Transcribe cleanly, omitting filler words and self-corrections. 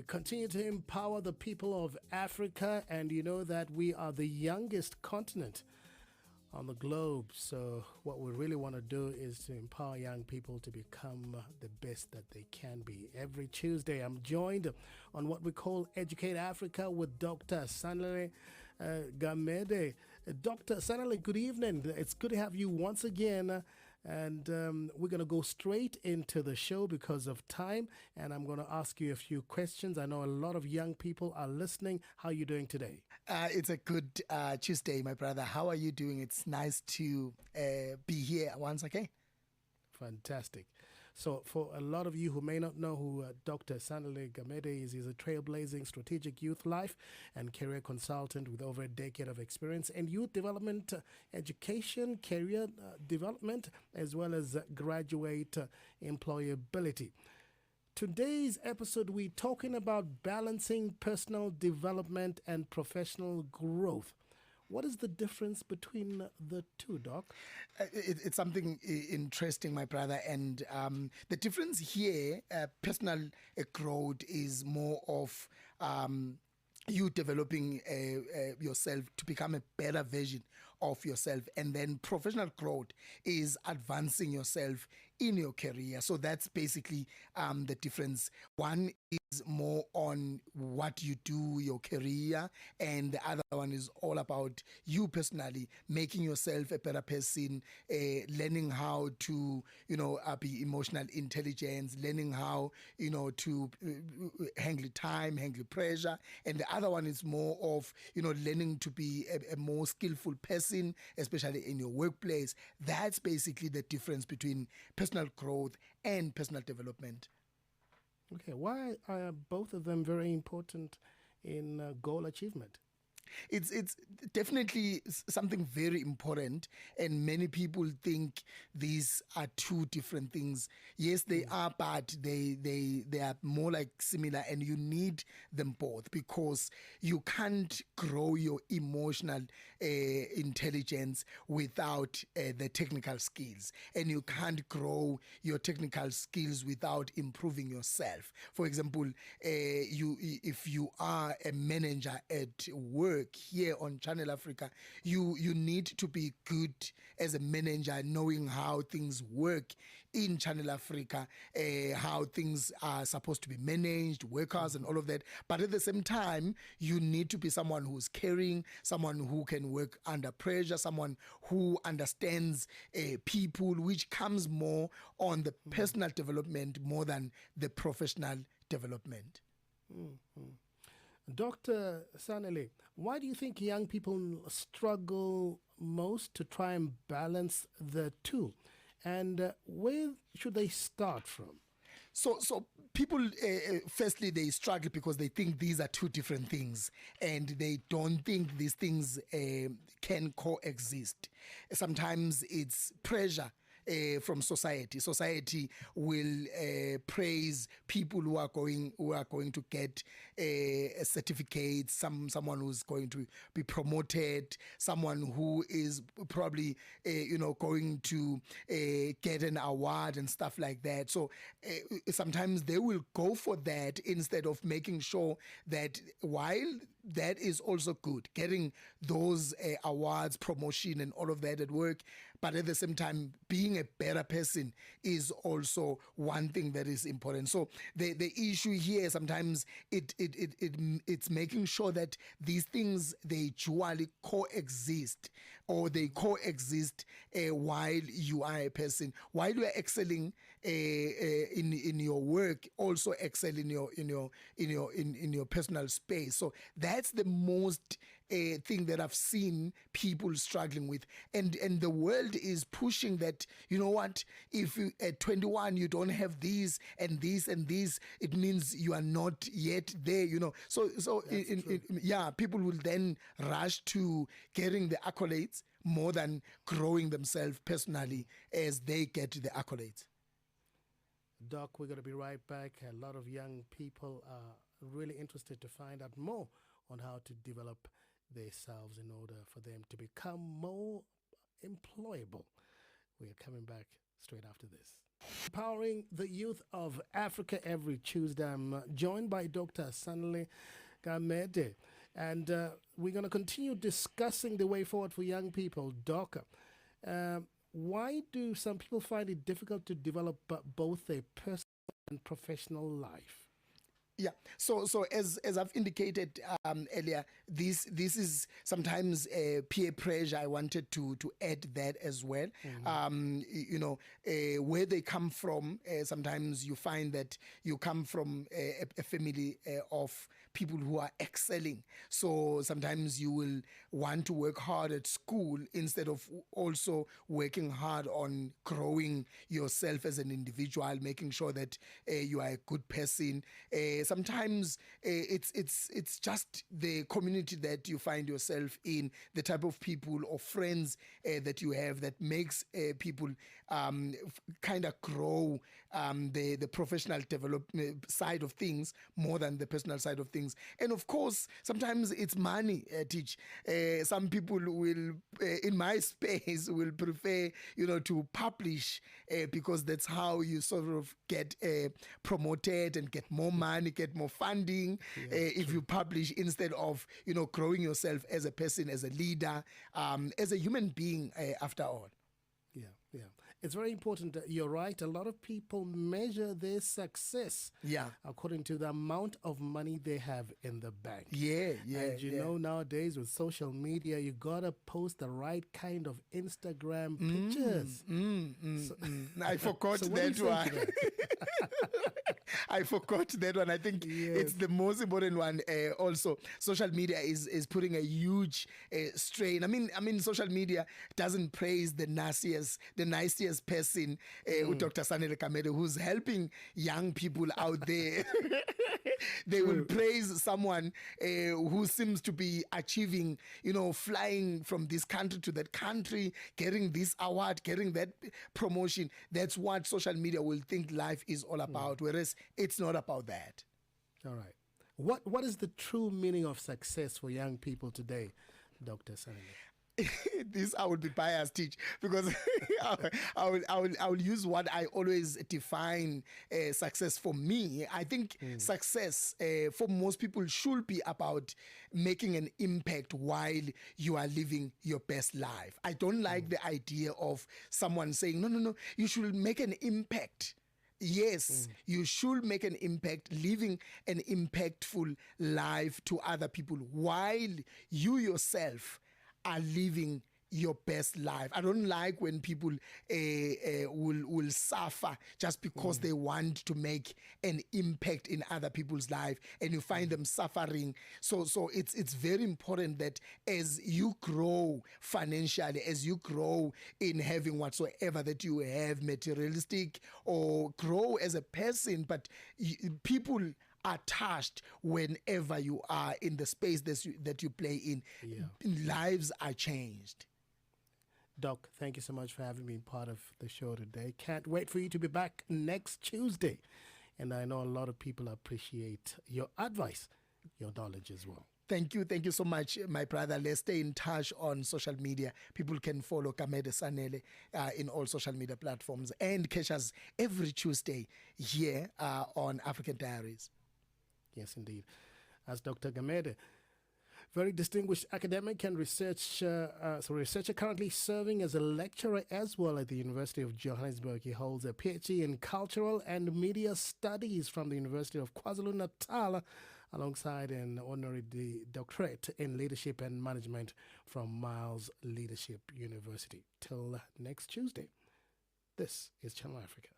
We continue to empower the people of Africa, and you know that we are the youngest continent on the globe. So what we really want to do is to empower young people to become the best that they can be. Every Tuesday, I'm joined on what we call Educate Africa with Dr. Sanele Gamede. Dr. Sanele, good evening. It's good to have you once again. And we're going to go straight into the show because of time. And I'm going to ask you a few questions. I know a lot of young people are listening. How are you doing today? It's a good Tuesday, my brother. How are you doing? It's nice to be here once again. Fantastic. So for a lot of you who may not know who Dr. Sanele Gamede is, he's a trailblazing strategic youth life and career consultant with over a decade of experience in youth development, education, career development, as well as graduate employability. Today's episode, we're talking about balancing personal development and professional growth. What is the difference between the two, Doc? It's something interesting, my brother. And the difference here, personal growth is more of you developing yourself to become a better version of yourself. And then professional growth is advancing yourself in your career. So that's basically the difference. One is more on what you do, your career, and the other one is all about you personally, making yourself a better person, learning how to, be emotional intelligence, learning how, to handle time, handle pressure. And the other one is more of, learning to be a more skillful person, especially in your workplace. That's basically the difference between personal growth and personal development. Okay, why are both of them very important in goal achievement? It's definitely something very important, and many people think these are two different things. Yes, they are, but they are more like similar, and you need them both because you can't grow your emotional intelligence without the technical skills, and you can't grow your technical skills without improving yourself. For example, if you are a manager at work here on Channel Africa, you need to be good as a manager, knowing how things work in Channel Africa, how things are supposed to be managed, workers and all of that. But at the same time, you need to be someone who's caring, someone who can work under pressure, someone who understands people, which comes more on the personal development more than the professional development. Mm-hmm. Dr. Sanele, why do you think young people struggle most to try and balance the two? And where should they start from? So people, firstly, they struggle because they think these are two different things and they don't think these things can coexist. Sometimes it's pressure from society. Society will praise people who are going to get a certificate, someone who's going to be promoted, someone who is probably going to get an award and stuff like that. So sometimes they will go for that instead of making sure that while that is also good, getting those awards, promotion and all of that at work, but at the same time being a better person is also one thing that is important. So the issue here sometimes it's making sure that these things, they dually coexist, or they coexist while you are a person, while you are excelling in your work, also excel in your personal space. So that's the most thing that I've seen people struggling with, and the world is pushing that. You know what? If you, at 21 you don't have these and these and these, it means you are not yet there. So people will then rush to getting the accolades more than growing themselves personally as they get the accolades. Doc, we're going to be right back. A lot of young people are really interested to find out more on how to develop themselves in order for them to become more employable. We are coming back straight after this. Empowering the youth of Africa every Tuesday. I'm joined by Dr. Sanele Gamede, and we're going to continue discussing the way forward for young people. Doc, why do some people find it difficult to develop both a personal and professional life? Yeah. So as I've indicated earlier, this is sometimes peer pressure. I wanted to add that as well. Where they come from. Sometimes you find that you come from a family of people who are excelling. So sometimes you will want to work hard at school instead of also working hard on growing yourself as an individual, making sure that you are a good person. Sometimes it's just the community that you find yourself in, the type of people or friends that you have that makes people kind of grow the professional development side of things more than the personal side of things. And of course, sometimes it's money, Tich. Some people will, in my space, will prefer, to publish because that's how you sort of get promoted and get more money, get more funding if you publish instead of, growing yourself as a person, as a leader, as a human being, after all. Yeah. It's very important. You're right. A lot of people measure their success according to the amount of money they have in the bank. And you know, nowadays with social media, you got to post the right kind of Instagram pictures. I forgot that one. I forgot that one. I think it's the most important one. Also, social media is putting a huge strain. I mean, social media doesn't praise the nicest person, Dr. Sanele Gamede, who's helping young people out there. They will praise someone who seems to be achieving, flying from this country to that country, getting this award, getting that promotion. That's what social media will think life is all about, whereas it's not about that. All right. What is the true meaning of success for young people today, Dr. Sanele? This I would be biased, Tich, because I will use what I always define success for me. I think success for most people should be about making an impact while you are living your best life. I don't like the idea of someone saying, no, you should make an impact. Yes, you should make an impact, living an impactful life to other people while you yourself are living your best life. I don't like when people will suffer just because they want to make an impact in other people's life, and you find them suffering. So it's very important that as you grow financially, as you grow in having whatsoever that you have, materialistic, or grow as a person, but people are touched whenever you are in the space that you play in. Lives are changed. Doc, thank you so much for having been part of the show today. Can't wait for you to be back next Tuesday. And I know a lot of people appreciate your advice, your knowledge as well. Thank you so much, my brother. Let's stay in touch on social media. People can follow Gamede Sanele in all social media platforms and catch us every Tuesday here on African Diaries. Yes, indeed. As Dr. Gamede, very distinguished academic and researcher currently serving as a lecturer as well at the University of Johannesburg. He holds a PhD in Cultural and Media Studies from the University of KwaZulu-Natal, alongside an Honorary Doctorate in Leadership and Management from Myles Leadership University. Till next Tuesday, this is Channel Africa.